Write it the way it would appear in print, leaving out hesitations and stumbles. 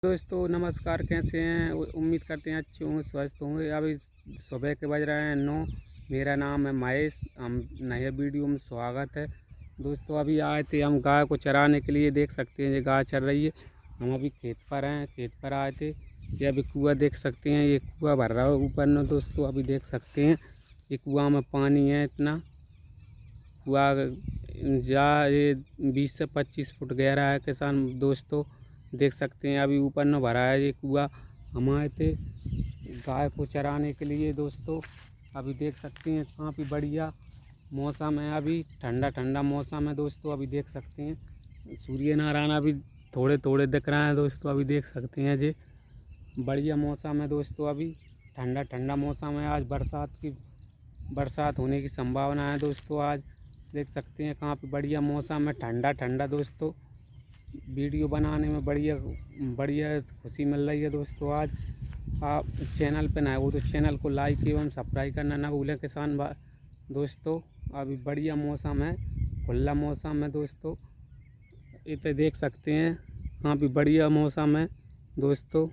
दोस्तों नमस्कार, कैसे हैं? उम्मीद करते हैं अच्छे होंगे, स्वस्थ होंगे। अभी सुबह के बज रहे हैं 9। मेरा नाम है महेश। हम नए वीडियो में स्वागत है। दोस्तों अभी आए थे हम गाय को चराने के लिए। देख सकते हैं ये गाय चर रही है। हम अभी खेत पर हैं, खेत पर आए थे। ये अभी कुआँ देख सकते हैं, ये कुआँ भर रहा है ऊपर में। दोस्तों अभी देख सकते हैं ये कुआँ में पानी है इतना। कुआँ ये 20 से 25 फुट गहरा है किसान दोस्तों। देख सकते हैं अभी ऊपर न भरा है ये कुआँ। हम आए थे गाय को चराने के लिए दोस्तों। अभी देख सकते हैं काफ़ी बढ़िया मौसम है, अभी ठंडा ठंडा मौसम है दोस्तों। अभी देख सकते हैं सूर्य नारायण अभी थोड़े थोड़े दिख रहे हैं दोस्तों। अभी देख सकते हैं जी बढ़िया मौसम है दोस्तों। अभी ठंडा ठंडा मौसम है। आज बरसात होने की संभावना है दोस्तों। आज देख सकते हैं काफ़ी बढ़िया मौसम है, ठंडा ठंडा दोस्तों। वीडियो बनाने में बढ़िया बढ़िया खुशी मिल रही है दोस्तों। आज आप चैनल पे नए हो तो चैनल को लाइक एवं सब्सक्राइब करना ना भूलें किसान दोस्तों। अभी बढ़िया मौसम है, खुला मौसम है दोस्तों। इसे देख सकते हैं काफ़ी बढ़िया मौसम है दोस्तों।